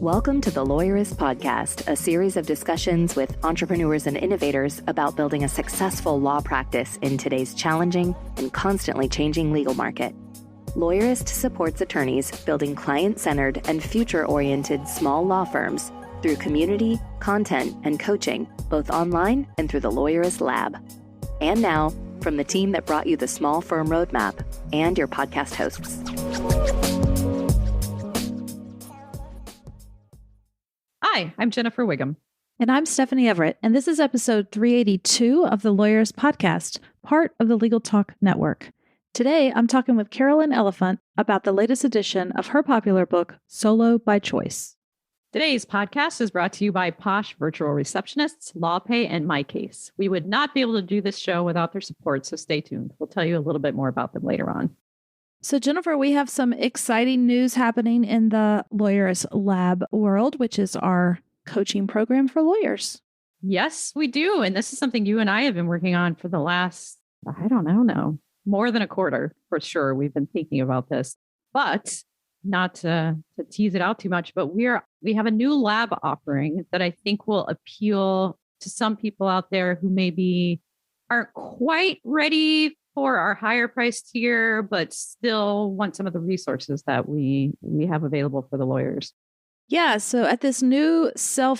Welcome to the Lawyerist Podcast, a series of discussions with entrepreneurs and innovators about building a successful law practice in today's challenging and constantly changing legal market. Lawyerist supports attorneys building client-centered and future-oriented small law firms through community, content, and coaching, both online and through the Lawyerist Lab. And now, from the team that brought you the Small Firm Roadmap and your podcast hosts. Hi, I'm Jennifer Wiggum. And I'm Stephanie Everett, and this is episode 382 of the Lawyerist Podcast, part of the Legal Talk Network. Today, I'm talking with Carolyn Elefant about the latest edition of her popular book, Solo by Choice. Today's podcast is brought to you by Posh Virtual Receptionists, LawPay, and MyCase. We would not be able to do this show without their support, so stay tuned. We'll tell you a little bit more about them later on. So, Jennifer, we have some exciting news happening in the Lawyerist Lab world, which is our coaching program for lawyers. Yes, we do. And this is something you and I have been working on for the last, more than a quarter for sure. We've been thinking about this, but not to tease it out too much, but we have a new lab offering that I think will appeal to some people out there who maybe aren't quite ready for our higher price tier, but still want some of the resources that we have available for the lawyers. Yeah. So at this new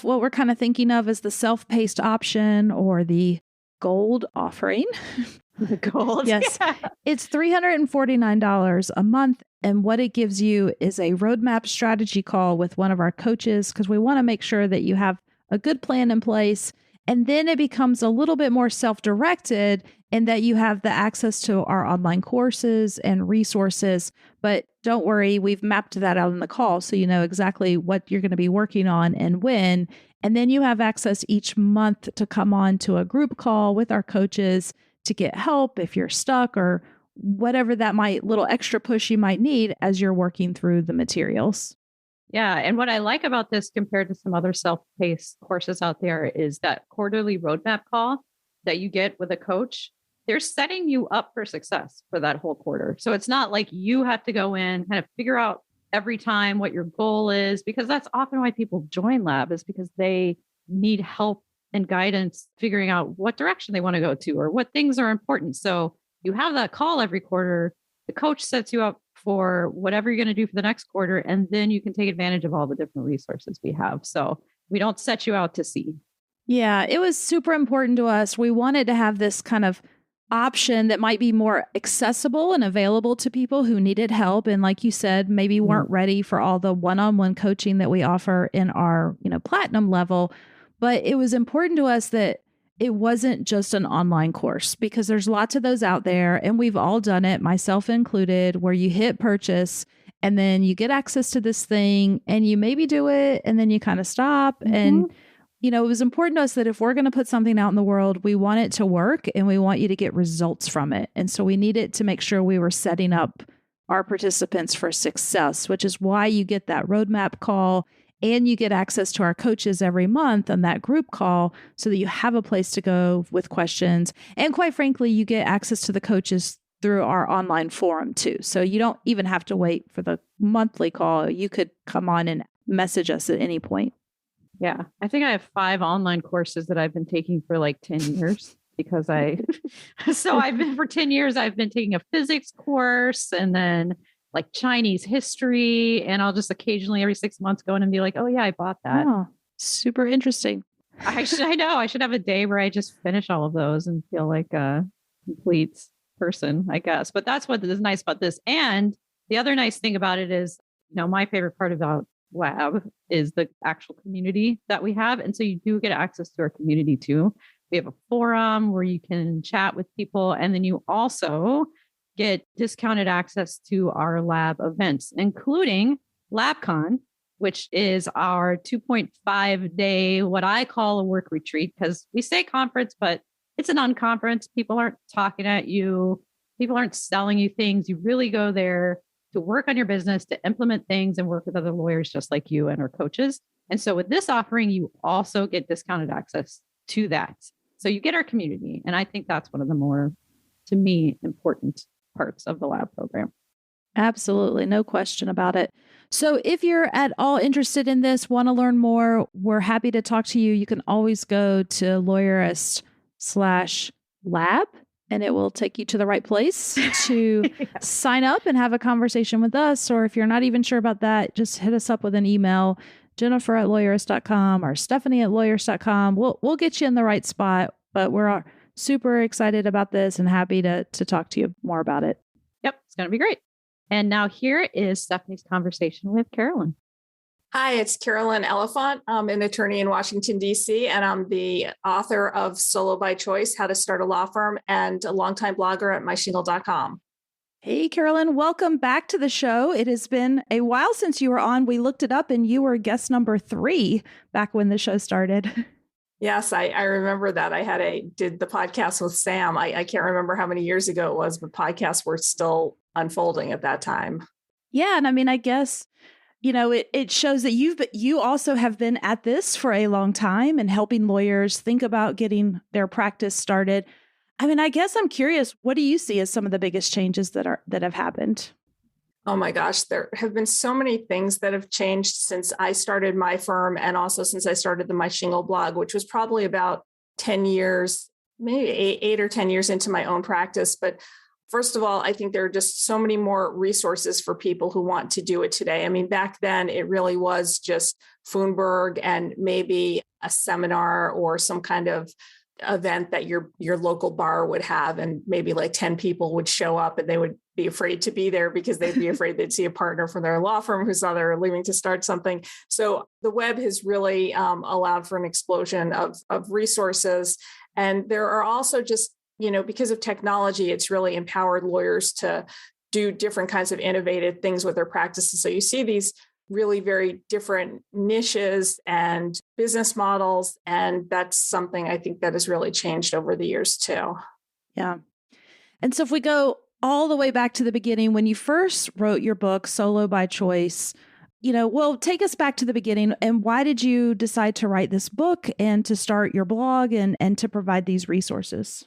what we're kind of thinking of as the self-paced option or the gold offering. The gold. Yes. Yeah. It's $349 a month. And what it gives you is a roadmap strategy call with one of our coaches, because we want to make sure that you have a good plan in place. And then it becomes a little bit more self-directed in that you have the access to our online courses and resources. But don't worry, we've mapped that out in the call so you know exactly what you're going to be working on and when. And then you have access each month to come on to a group call with our coaches to get help if you're stuck or whatever that little extra push you might need as you're working through the materials. Yeah. And what I like about this compared to some other self-paced courses out there is that quarterly roadmap call that you get with a coach. They're setting you up for success for that whole quarter. So it's not like you have to go in, kind of figure out every time what your goal is, because that's often why people join Lab, is because they need help and guidance figuring out what direction they want to go to or what things are important. So you have that call every quarter. The coach sets you up for whatever you're going to do for the next quarter, and then you can take advantage of all the different resources we have. So we don't set you out to sea. Yeah, it was super important to us. We wanted to have this kind of option that might be more accessible and available to people who needed help. And like you said, maybe weren't ready for all the one-on-one coaching that we offer in our, platinum level. But it was important to us that it wasn't just an online course, because there's lots of those out there and we've all done it, myself included, where you hit purchase and then you get access to this thing and you maybe do it and then you kind of stop. Mm-hmm. And, it was important to us that if we're going to put something out in the world, we want it to work and we want you to get results from it. And so we needed to make sure we were setting up our participants for success, which is why you get that roadmap call. And you get access to our coaches every month on that group call so that you have a place to go with questions. And quite frankly, you get access to the coaches through our online forum too. So you don't even have to wait for the monthly call. You could come on and message us at any point. Yeah. I think I have 5 online courses that I've been taking for like 10 years because for 10 years, I've been taking a physics course and then like Chinese history. And I'll just occasionally every 6 months go in and be like, oh yeah, I bought that. Oh, super interesting. I know I should have a day where I just finish all of those and feel like a complete person, I guess. But that's what is nice about this. And the other nice thing about it is, my favorite part about Lab is the actual community that we have. And so you do get access to our community too. We have a forum where you can chat with people. And then you also get discounted access to our Lab events, including LabCon, which is our 2.5 day, what I call a work retreat, because we say conference, but it's an unconference. People aren't talking at you. People aren't selling you things. You really go there to work on your business, to implement things and work with other lawyers just like you and our coaches. And so with this offering, you also get discounted access to that. So you get our community. And I think that's one of the more, to me, important parts of the Lab program. Absolutely. No question about it. So if you're at all interested in this, want to learn more, we're happy to talk to you. You can always go to lawyerist/lab and it will take you to the right place to sign up and have a conversation with us. Or if you're not even sure about that, just hit us up with an email, Jennifer@lawyerist.com or Stephanie@lawyerist.com. We'll get you in the right spot, but we're super excited about this and happy to talk to you more about it. Yep, it's going to be great. And now here is Stephanie's conversation with Carolyn. Hi, it's Carolyn Elefant. I'm an attorney in Washington, D.C., and I'm the author of Solo by Choice, How to Start a Law Firm, and a longtime blogger at myshingle.com. Hey, Carolyn, welcome back to the show. It has been a while since you were on. We looked it up and you were guest number 3 back when the show started. Yes, I remember that. did the podcast with Sam. I can't remember how many years ago it was, but podcasts were still unfolding at that time. Yeah. And I mean, I guess, it shows that you also have been at this for a long time and helping lawyers think about getting their practice started. I mean, I guess I'm curious, what do you see as some of the biggest changes that have happened? Oh my gosh, there have been so many things that have changed since I started my firm and also since I started the My Shingle blog, which was probably about 10 years, maybe 8 or 10 years into my own practice. But first of all, I think there are just so many more resources for people who want to do it today. I mean, back then it really was just Foonberg and maybe a seminar or some kind of event that your local bar would have, and maybe like 10 people would show up and they would be afraid to be there because they'd be afraid they'd see a partner from their law firm who saw they're leaving to start something. So the web has really allowed for an explosion of resources. And there are also just, because of technology, it's really empowered lawyers to do different kinds of innovative things with their practices. So you see these really very different niches and business models. And that's something I think that has really changed over the years too. Yeah. And so if we go all the way back to the beginning, when you first wrote your book, Solo by Choice, take us back to the beginning. And why did you decide to write this book and to start your blog and to provide these resources?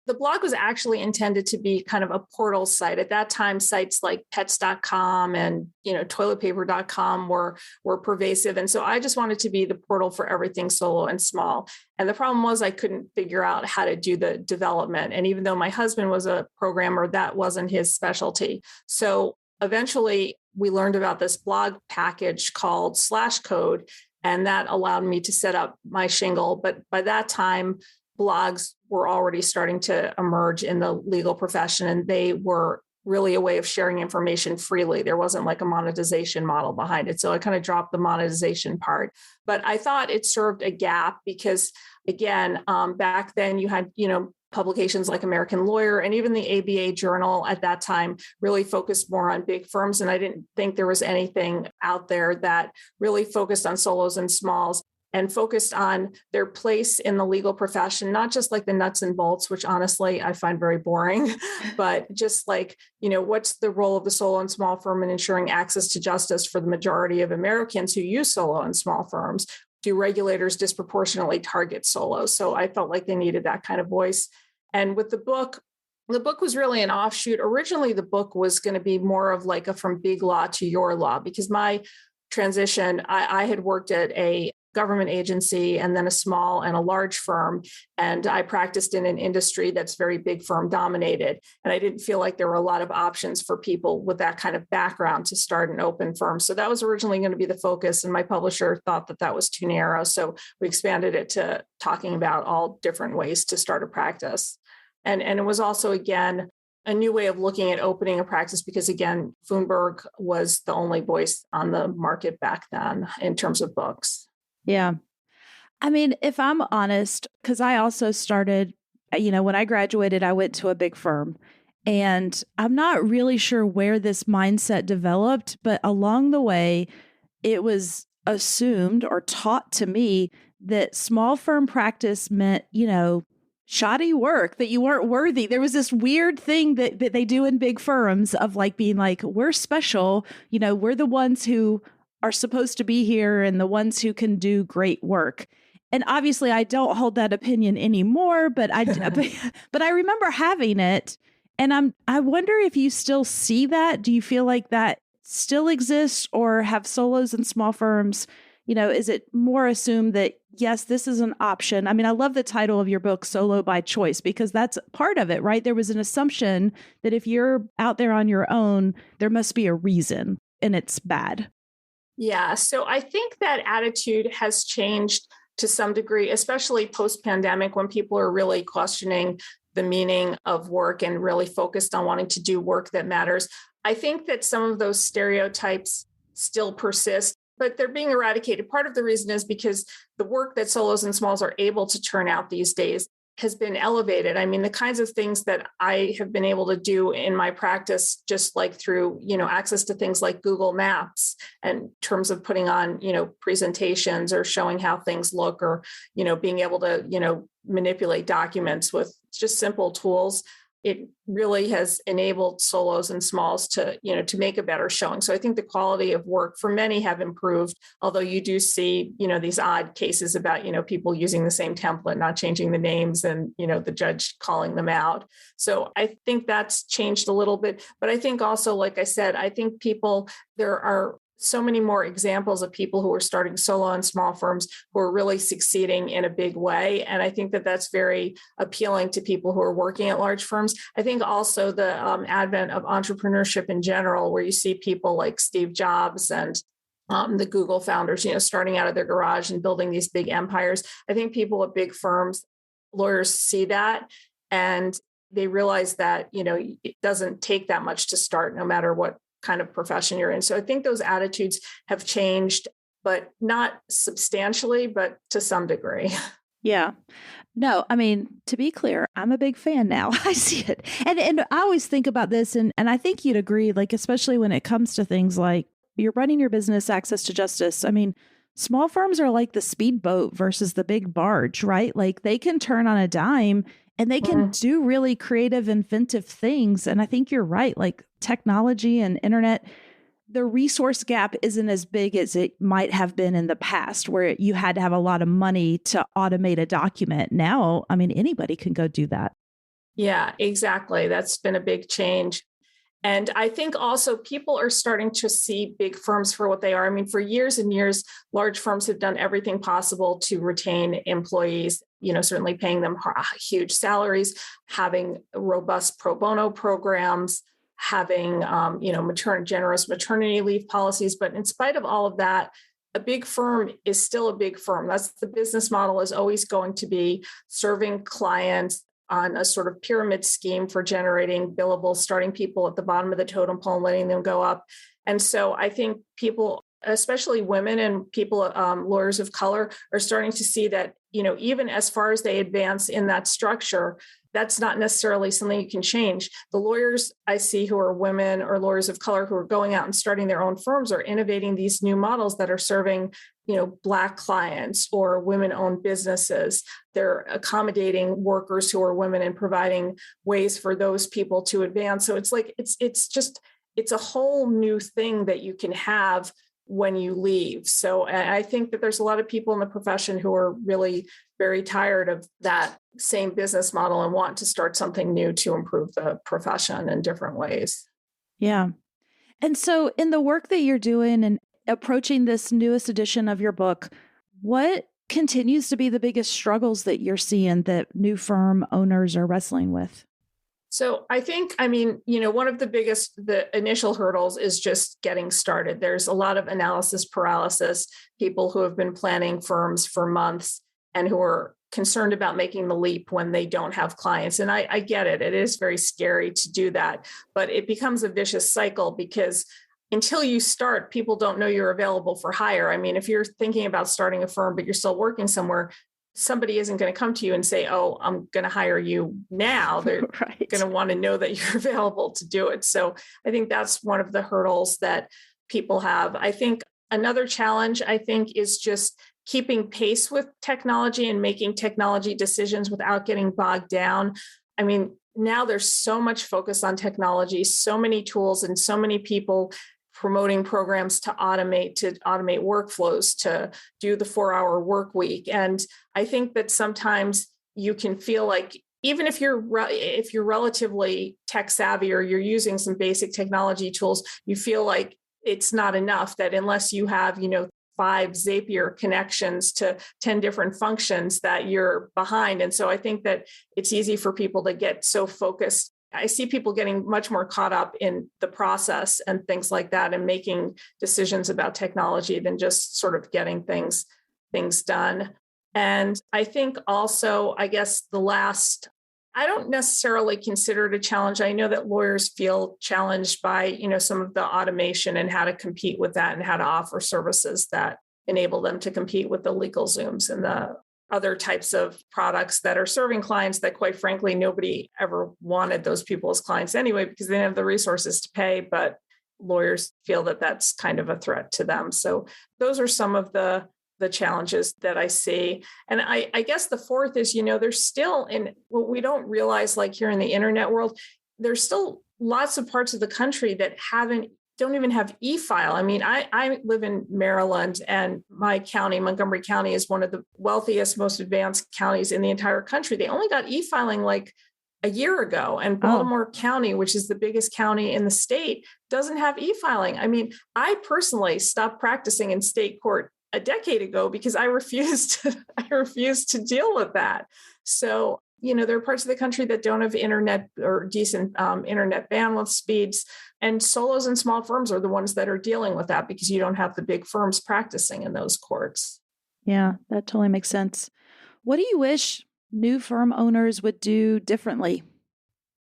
The blog was actually intended to be kind of a portal site. At that time, sites like pets.com and toiletpaper.com were pervasive. And so I just wanted to be the portal for everything solo and small. And the problem was I couldn't figure out how to do the development. And even though my husband was a programmer, that wasn't his specialty. So eventually we learned about this blog package called /code, and that allowed me to set up my shingle. But by that time, blogs were already starting to emerge in the legal profession, and they were really a way of sharing information freely. There wasn't like a monetization model behind it. So I kind of dropped the monetization part, but I thought it served a gap because, again, back then you had, publications like American Lawyer and even the ABA Journal at that time really focused more on big firms. And I didn't think there was anything out there that really focused on solos and smalls and focused on their place in the legal profession, not just like the nuts and bolts, which honestly I find very boring, but just like, what's the role of the solo and small firm in ensuring access to justice for the majority of Americans who use solo and small firms? Do regulators disproportionately target solos? So I felt like they needed that kind of voice. And with the book was really an offshoot. Originally, the book was going to be more of like a from big law to your law, because my transition, I had worked at a government agency and then a small and a large firm. And I practiced in an industry that's very big firm dominated. And I didn't feel like there were a lot of options for people with that kind of background to start an open firm. So that was originally going to be the focus. And my publisher thought that was too narrow. So we expanded it to talking about all different ways to start a practice. And it was also, again, a new way of looking at opening a practice because, again, Foonberg was the only voice on the market back then in terms of books. Yeah. I mean, if I'm honest, because I also started, when I graduated, I went to a big firm, and I'm not really sure where this mindset developed, but along the way, it was assumed or taught to me that small firm practice meant, shoddy work, that you weren't worthy. There was this weird thing that they do in big firms of like being like, we're special, we're the ones who are supposed to be here and the ones who can do great work. And obviously I don't hold that opinion anymore, but I remember having it. And I wonder if you still see that. Do you feel like that still exists, or have solos and small firms, is it more assumed that, yes, this is an option? I mean, I love the title of your book, Solo by Choice, because that's part of it, right? There was an assumption that if you're out there on your own, there must be a reason, and it's bad. Yeah. So I think that attitude has changed to some degree, especially post-pandemic, when people are really questioning the meaning of work and really focused on wanting to do work that matters. I think that some of those stereotypes still persist, but they're being eradicated. Part of the reason is because the work that solos and smalls are able to turn out these days has been elevated. I mean, the kinds of things that I have been able to do in my practice, just like through, access to things like Google Maps, and in terms of putting on, presentations or showing how things look, or, being able to, manipulate documents with just simple tools. It really has enabled solos and smalls to make a better showing. So I think the quality of work for many have improved, although you do see, these odd cases about, people using the same template, not changing the names, and, the judge calling them out. So I think that's changed a little bit. But I think also, like I said, I think there are so many more examples of people who are starting solo and small firms who are really succeeding in a big way. And I think that that's very appealing to people who are working at large firms. I think also the advent of entrepreneurship in general, where you see people like Steve Jobs and the Google founders, starting out of their garage and building these big empires. I think people at big firms, lawyers, see that, and they realize that, it doesn't take that much to start, no matter what kind of profession you're in. So I think those attitudes have changed, but not substantially, but to some degree. Yeah. No, I mean, to be clear, I'm a big fan now. I see it. And I always think about this, and I think you'd agree, like, especially when it comes to things like you're running your business, access to justice. I mean, small firms are like the speedboat versus the big barge, right? Like, they can turn on a dime and they can do really creative, inventive things. And I think you're right. Like, technology and internet, the resource gap isn't as big as it might have been in the past, where you had to have a lot of money to automate a document. Now, I mean, anybody can go do that. Yeah, exactly. That's been a big change. And I think also people are starting to see big firms for what they are. I mean, for years and years, large firms have done everything possible to retain employees, certainly paying them huge salaries, having robust pro bono programs, having, generous maternity leave policies. But in spite of all of that, a big firm is still a big firm. That's the business model, is always going to be serving clients on a sort of pyramid scheme for generating billables, starting people at the bottom of the totem pole and letting them go up. And so I think people, especially women and people, lawyers of color, are starting to see that, even as far as they advance in that structure, that's not necessarily something you can change. The lawyers I see who are women or lawyers of color who are going out and starting their own firms are innovating these new models that are serving, Black clients or women-owned businesses. They're accommodating workers who are women and providing ways for those people to advance. So it's like, it's a whole new thing that you can have when you leave. So I think that there's a lot of people in the profession who are really very tired of that same business model and want to start something new to improve the profession in different ways. Yeah. And so in the work that you're doing and approaching this newest edition of your book, what continues to be the biggest struggles that you're seeing that new firm owners are wrestling with? So I think, one of the initial hurdles is just getting started. There's a lot of analysis paralysis, people who have been planning firms for months and who are concerned about making the leap when they don't have clients. And I get it. It is very scary to do that, but it becomes a vicious cycle because until you start, people don't know you're available for hire. I mean, if you're thinking about starting a firm, but you're still working somewhere, somebody isn't going to come to you and say, oh, I'm going to hire you now. They're right. going to want to know that you're available to do it. So I think that's one of the hurdles that people have. I think another challenge, is just keeping pace with technology and making technology decisions without getting bogged down. I mean, now there's so much focus on technology, so many tools and so many people promoting programs to automate workflows, to do the 4-hour work week. And I think that sometimes you can feel like even if you're relatively tech savvy or you're using some basic technology tools, you feel like it's not enough, that unless you have, 5 Zapier connections to 10 different functions, that you're behind. And so I think that it's easy for people to get so focused. I see people getting much more caught up in the process and things like that and making decisions about technology than just sort of getting things done. And I think also, I guess I don't necessarily consider it a challenge. I know that lawyers feel challenged by, some of the automation and how to compete with that and how to offer services that enable them to compete with the LegalZooms and the other types of products that are serving clients that, quite frankly, nobody ever wanted those people as clients anyway, because they didn't have the resources to pay, but lawyers feel that that's kind of a threat to them. So those are some of the challenges that I see. And I guess the fourth is, there's still, in what we don't realize, like here in the internet world, there's still lots of parts of the country that don't even have e-file. I mean, I live in Maryland, and my county, Montgomery County, is one of the wealthiest, most advanced counties in the entire country. They only got e-filing like a year ago. And Baltimore County, which is the biggest county in the state, doesn't have e-filing. I mean, I personally stopped practicing in state court a decade ago because I refused to deal with that. So, there are parts of the country that don't have internet or decent internet bandwidth speeds, and solos and small firms are the ones that are dealing with that because you don't have the big firms practicing in those courts. Yeah, that totally makes sense. What do you wish new firm owners would do differently?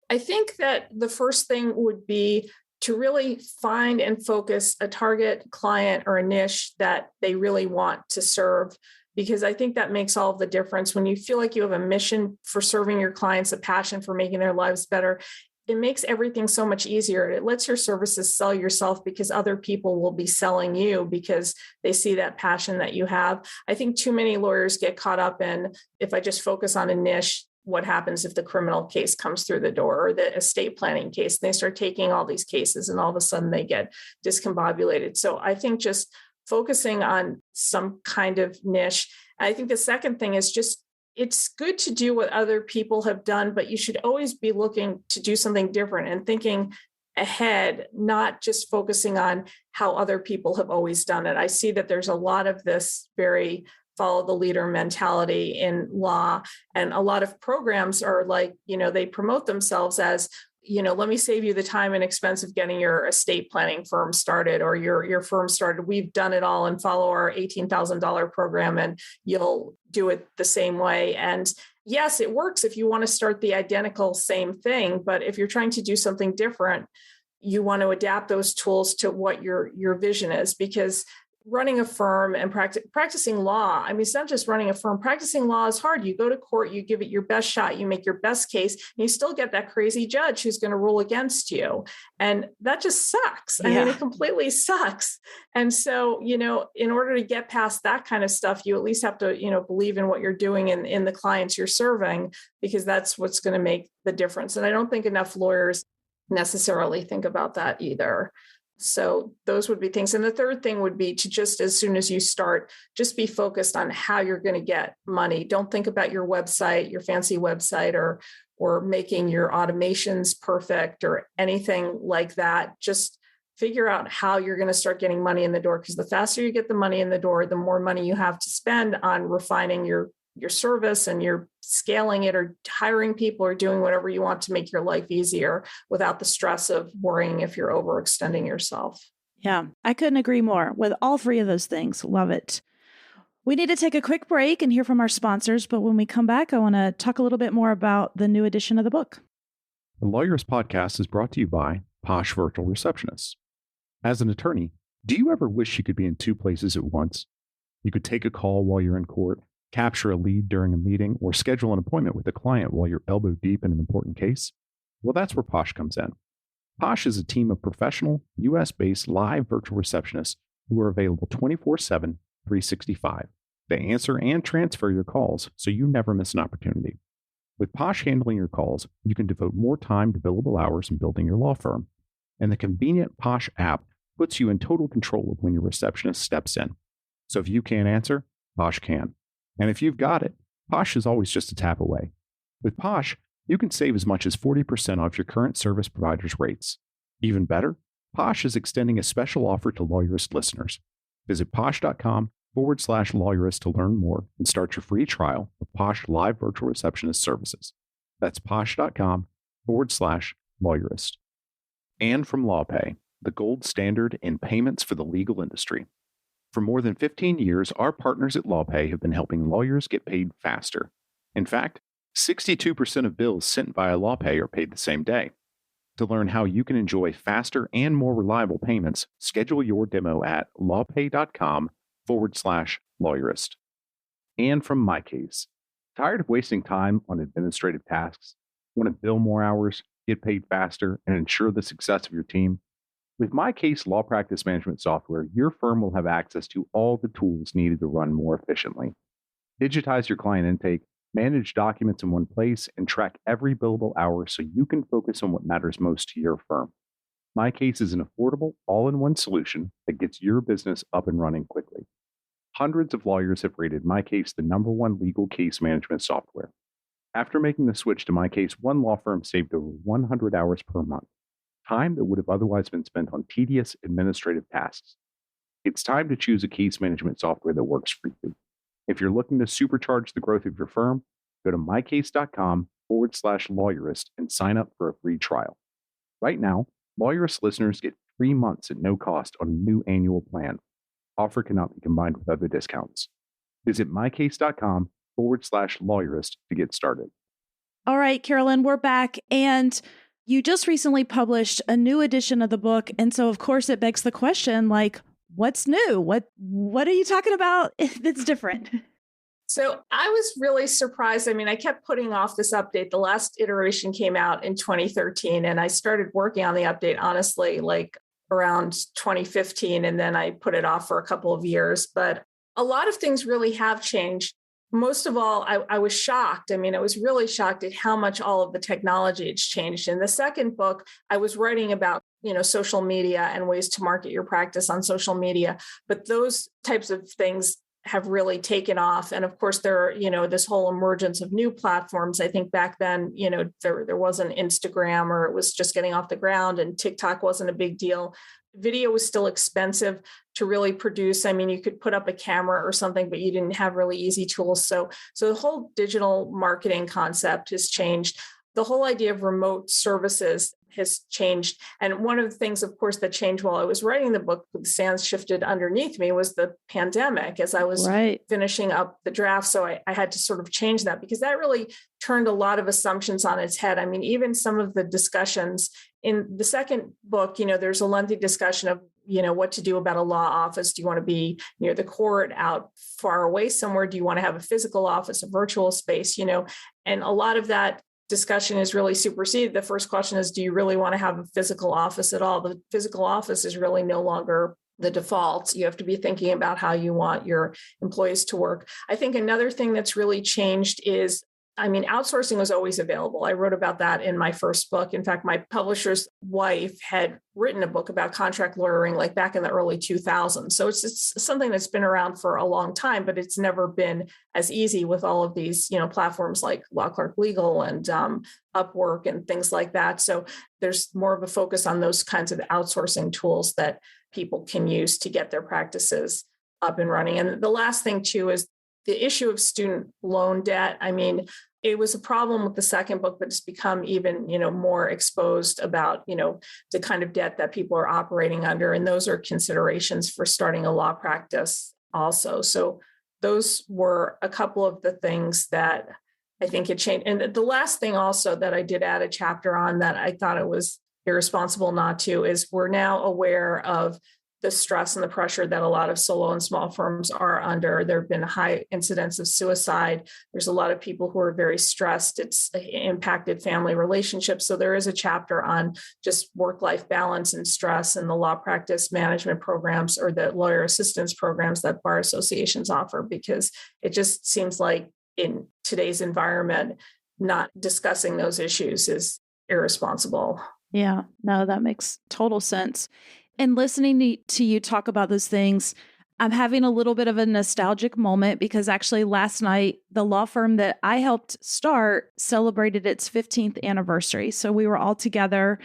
I think that the first thing would be to really find and focus a target client or a niche that they really want to serve, because I think that makes all of the difference. When you feel like you have a mission for serving your clients, a passion for making their lives better, it makes everything so much easier. It lets your services sell yourself because other people will be selling you because they see that passion that you have. I think too many lawyers get caught up in, if I just focus on a niche, what happens if the criminal case comes through the door or the estate planning case? And they start taking all these cases and all of a sudden they get discombobulated. So I think just focusing on some kind of niche. I think the second thing is just, it's good to do what other people have done, but you should always be looking to do something different and thinking ahead, not just focusing on how other people have always done it. I see that there's a lot of this very follow the leader mentality in law. And a lot of programs are like, they promote themselves as, let me save you the time and expense of getting your estate planning firm started or your firm started. We've done it all, and follow our $18,000 program and you'll do it the same way. And yes, it works if you want to start the identical same thing. But if you're trying to do something different, you want to adapt those tools to what your vision is, because running a firm and practicing law, I mean, it's not just running a firm. Practicing law is hard. You go to court, you give it your best shot, you make your best case, and you still get that crazy judge who's going to rule against you. And that just sucks. I mean, it completely sucks. And so, in order to get past that kind of stuff, you at least have to, believe in what you're doing and in the clients you're serving, because that's what's going to make the difference. And I don't think enough lawyers necessarily think about that either. So those would be things. And the third thing would be to just, as soon as you start, just be focused on how you're going to get money. Don't think about your website, your fancy website, or making your automations perfect or anything like that. Just figure out how you're going to start getting money in the door, because the faster you get the money in the door, the more money you have to spend on refining your service, and you're scaling it or hiring people or doing whatever you want to make your life easier without the stress of worrying if you're overextending yourself. Yeah, I couldn't agree more with all three of those things. Love it. We need to take a quick break and hear from our sponsors, but when we come back, I want to talk a little bit more about the new edition of the book. The Lawyer's Podcast is brought to you by Posh Virtual Receptionists. As an attorney, do you ever wish you could be in two places at once? You could take a call while you're in court, capture a lead during a meeting, or schedule an appointment with a client while you're elbow deep in an important case? Well, that's where Posh comes in. Posh is a team of professional, US-based live virtual receptionists who are available 24/7, 365. They answer and transfer your calls, so you never miss an opportunity. With Posh handling your calls, you can devote more time to billable hours in building your law firm. And the convenient Posh app puts you in total control of when your receptionist steps in. So if you can't answer, Posh can. And if you've got it, Posh is always just a tap away. With Posh, you can save as much as 40% off your current service provider's rates. Even better, Posh is extending a special offer to Lawyerist listeners. Visit posh.com/lawyerist to learn more and start your free trial of Posh Live Virtual Receptionist services. That's posh.com/lawyerist. And from LawPay, the gold standard in payments for the legal industry. For more than 15 years, our partners at LawPay have been helping lawyers get paid faster. In fact, 62% of bills sent via LawPay are paid the same day. To learn how you can enjoy faster and more reliable payments, schedule your demo at lawpay.com/lawyerist. And from MyCase, tired of wasting time on administrative tasks? Want to bill more hours, get paid faster, and ensure the success of your team? With MyCase law practice management software, your firm will have access to all the tools needed to run more efficiently. Digitize your client intake, manage documents in one place, and track every billable hour so you can focus on what matters most to your firm. MyCase is an affordable, all-in-one solution that gets your business up and running quickly. Hundreds of lawyers have rated MyCase the #1 legal case management software. After making the switch to MyCase, one law firm saved over 100 hours per month, time that would have otherwise been spent on tedious administrative tasks. It's time to choose a case management software that works for you. If you're looking to supercharge the growth of your firm, go to mycase.com/lawyerist and sign up for a free trial. Right now, Lawyerist listeners get 3 months at no cost on a new annual plan. Offer cannot be combined with other discounts. Visit mycase.com/lawyerist to get started. All right, Carolyn, we're back. And you just recently published a new edition of the book. And so, of course, it begs the question, like, what's new? What are you talking about that's different? So I was really surprised. I mean, I kept putting off this update. The last iteration came out in 2013, and I started working on the update, honestly, like around 2015. And then I put it off for a couple of years. But a lot of things really have changed. Most of all, I was shocked. I mean, I was really shocked at how much all of the technology has changed. In the second book, I was writing about, social media and ways to market your practice on social media. But those types of things have really taken off. And of course, there are, this whole emergence of new platforms. I think back then, there wasn't Instagram, or it was just getting off the ground, and TikTok wasn't a big deal. Video was still expensive to really produce. I mean, you could put up a camera or something, but you didn't have really easy tools. So the whole digital marketing concept has changed. The whole idea of remote services has changed. And one of the things, of course, that changed while I was writing the book, the sands shifted underneath me, was the pandemic as I was finishing up the draft. So I had to sort of change that, because that really turned a lot of assumptions on its head. I mean, even some of the discussions in the second book, there's a lengthy discussion of, what to do about a law office. Do you want to be near the court, out far away somewhere? Do you want to have a physical office, a virtual space, and a lot of that discussion is really superseded. The first question is, do you really want to have a physical office at all? The physical office is really no longer the default. You have to be thinking about how you want your employees to work. I think another thing that's really changed is, outsourcing was always available. I wrote about that in my first book. In fact, my publisher's wife had written a book about contract lawyering like back in the early 2000s. So it's something that's been around for a long time, but it's never been as easy with all of these, platforms like Law Clerk Legal and Upwork and things like that. So there's more of a focus on those kinds of outsourcing tools that people can use to get their practices up and running. And the last thing too is the issue of student loan debt. I mean, it was a problem with the second book, but it's become even, more exposed about, the kind of debt that people are operating under. And those are considerations for starting a law practice also. So those were a couple of the things that I think had changed. And the last thing also that I did add a chapter on that I thought it was irresponsible not to is, we're now aware of the stress and the pressure that a lot of solo and small firms are under. There have been high incidents of suicide. There's a lot of people who are very stressed. It's impacted family relationships. So there is a chapter on just work-life balance and stress and the law practice management programs, or the lawyer assistance programs that bar associations offer, because it just seems like in today's environment, not discussing those issues is irresponsible. Yeah, no, that makes total sense. And listening to you talk about those things, I'm having a little bit of a nostalgic moment because actually last night, the law firm that I helped start celebrated its 15th anniversary. So we were all together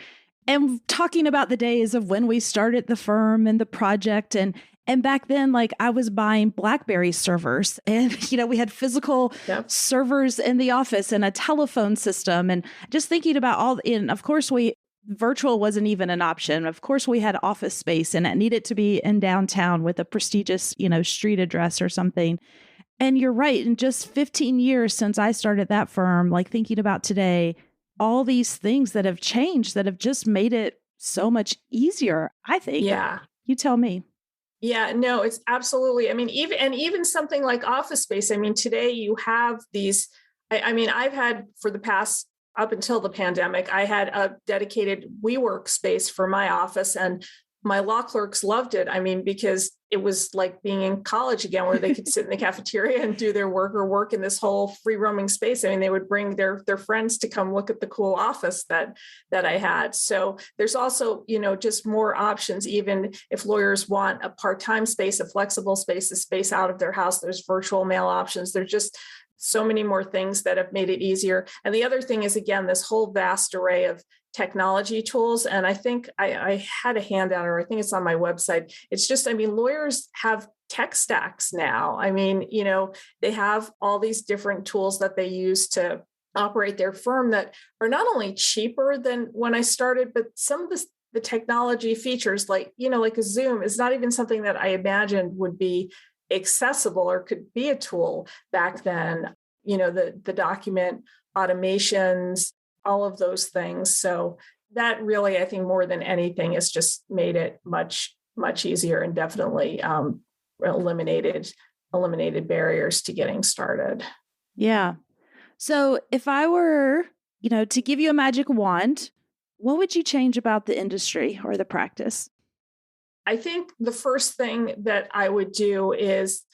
and talking about the days of when we started the firm and the project. And back then, like I was buying BlackBerry servers and, we had physical servers in the office and a telephone system and just thinking about and of course virtual wasn't even an option. Of course, we had office space and it needed to be in downtown with a prestigious, street address or something. And you're right. In just 15 years since I started that firm, like thinking about today, all these things that have changed that have just made it so much easier, I think. Yeah. You tell me. Yeah, no, it's absolutely. I mean, even something like office space. I mean, today you have these, I've had for the past up until the pandemic, I had a dedicated WeWork space for my office and my law clerks loved it. I mean, because it was like being in college again, where they could sit in the cafeteria and do their work or work in this whole free roaming space. I mean, they would bring their friends to come look at the cool office that I had. So there's also, just more options. Even if lawyers want a part-time space, a flexible space, a space out of their house, there's virtual mail options. There's just so many more things that have made it easier. And the other thing is, again, this whole vast array of technology tools. And I think I had a handout, or I think it's on my website. It's just, lawyers have tech stacks now. They have all these different tools that they use to operate their firm that are not only cheaper than when I started, but some of the technology features like a Zoom is not even something that I imagined would be accessible or could be a tool back then. The document automations, all of those things. So that really, I think more than anything, has just made it much, much easier and definitely eliminated barriers to getting started. Yeah. So if I were, to give you a magic wand, what would you change about the industry or the practice? I think the first thing that I would do is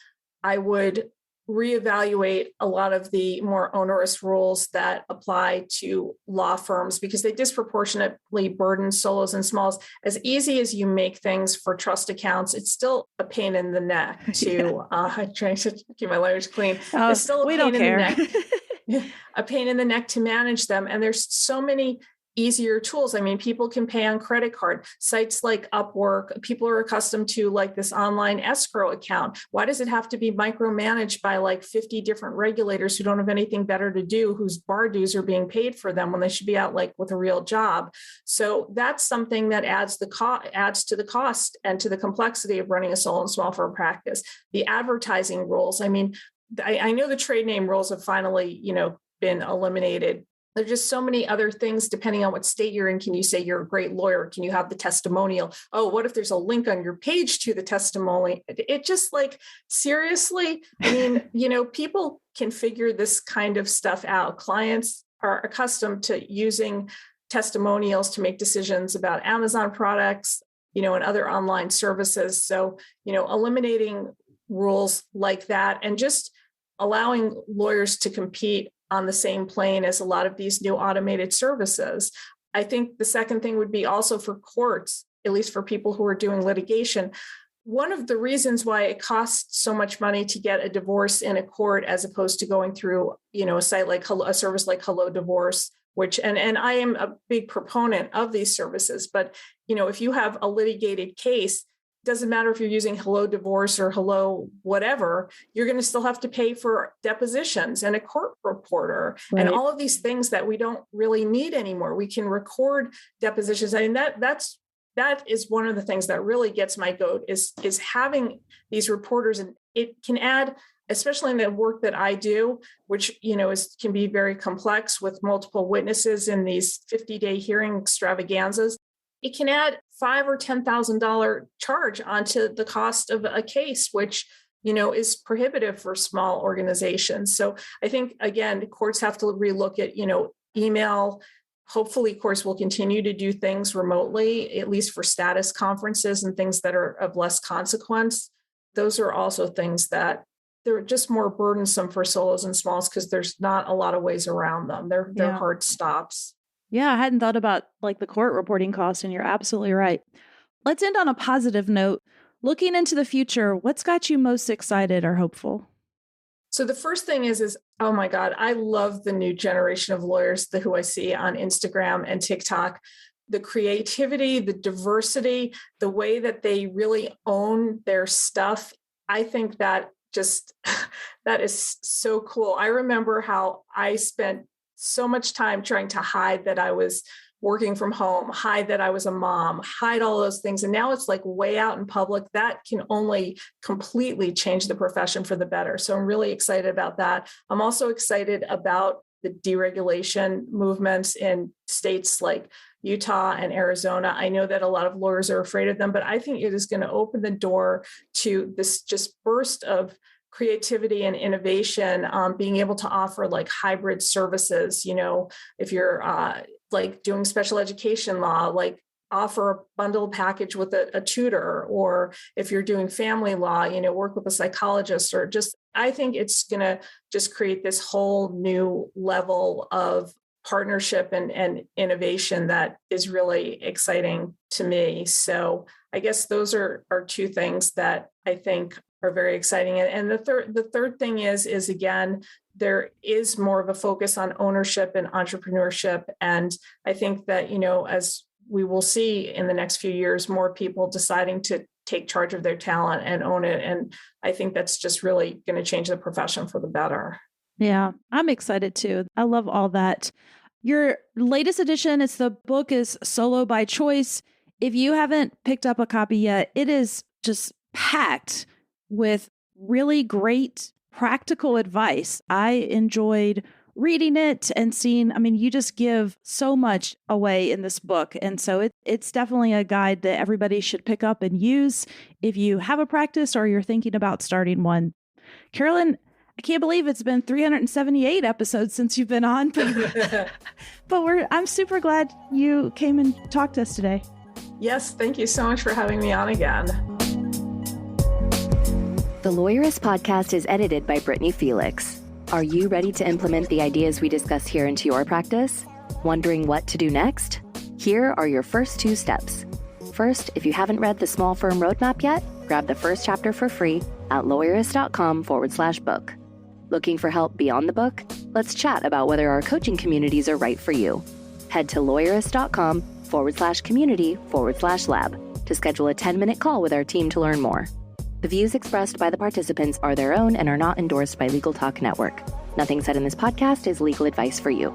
I would reevaluate a lot of the more onerous rules that apply to law firms because they disproportionately burden solos and smalls. As easy as you make things for trust accounts, it's still a pain in the neck to, I'm trying to keep my language clean. It's still a pain in the neck. A pain in the neck to manage them. And there's so many easier tools. People can pay on credit card. Sites like Upwork, people are accustomed to like this online escrow account. Why does it have to be micromanaged by like 50 different regulators who don't have anything better to do, whose bar dues are being paid for them when they should be out like with a real job? So that's something that adds to the cost and to the complexity of running a solo and small firm practice. The advertising rules. I know the trade name rules have finally, been eliminated. There's just so many other things, depending on what state you're in. Can you say you're a great lawyer? Can you have the testimonial? Oh, what if there's a link on your page to the testimony? It just like, seriously, people can figure this kind of stuff out. Clients are accustomed to using testimonials to make decisions about Amazon products, and other online services. So, eliminating rules like that and just allowing lawyers to compete on the same plane as a lot of these new automated services. I think the second thing would be also for courts, at least for people who are doing litigation. One of the reasons why it costs so much money to get a divorce in a court as opposed to going through, a site like a service like Hello Divorce, which, and I am a big proponent of these services, but, if you have a litigated case, doesn't matter if you're using Hello Divorce or Hello whatever, you're going to still have to pay for depositions and a court reporter and all of these things that we don't really need anymore. We can record depositions. That is one of the things that really gets my goat is having these reporters, and it can add, especially in the work that I do, which, can be very complex with multiple witnesses in these 50-day hearing extravaganzas. It can add $5,000 or $10,000 charge onto the cost of a case, which, is prohibitive for small organizations. So I think, again, courts have to relook at, email. Hopefully, courts will continue to do things remotely, at least for status conferences and things that are of less consequence. Those are also things that they're just more burdensome for solos and smalls because there's not a lot of ways around them. They're hard stops. Yeah, I hadn't thought about like the court reporting costs, and you're absolutely right. Let's end on a positive note. looking into the future, what's got you most excited or hopeful? So the first thing is, oh my God, I love the new generation of lawyers who I see on Instagram and TikTok. The creativity, the diversity, the way that they really own their stuff. I think that that is so cool. I remember how I spent so much time trying to hide that I was working from home, hide that I was a mom, hide all those things. And now it's like way out in public. That can only completely change the profession for the better. So I'm really excited about that. I'm also excited about the deregulation movements in states like Utah and Arizona. I know that a lot of lawyers are afraid of them, but I think it is going to open the door to this just burst of creativity and innovation, being able to offer like hybrid services. If you're like doing special education law, like offer a bundled package with a tutor, or if you're doing family law, work with a psychologist, or just, I think it's going to just create this whole new level of partnership and innovation that is really exciting to me. So I guess those are two things that I think are very exciting. And the third thing is again, there is more of a focus on ownership and entrepreneurship. And I think that, as we will see in the next few years, more people deciding to take charge of their talent and own it. And I think that's just really going to change the profession for the better. Yeah, I'm excited too. I love all that. Your latest edition, the book is Solo by Choice. If you haven't picked up a copy yet, it is just packed with really great practical advice. I enjoyed reading it and seeing, you just give so much away in this book. And so it's definitely a guide that everybody should pick up and use if you have a practice or you're thinking about starting one. Carolyn, I can't believe it's been 378 episodes since you've been on, but I'm super glad you came and talked to us today. Yes, thank you so much for having me on again. The Lawyerist podcast is edited by Brittany Felix. Are you ready to implement the ideas we discuss here into your practice? Wondering what to do next? Here are your first 2 steps. First, if you haven't read the Small Firm Roadmap yet, grab the first chapter for free at lawyerist.com/book. Looking for help beyond the book? Let's chat about whether our coaching communities are right for you. Head to lawyerist.com/community/lab to schedule a 10-minute call with our team to learn more. The views expressed by the participants are their own and are not endorsed by Legal Talk Network. Nothing said in this podcast is legal advice for you.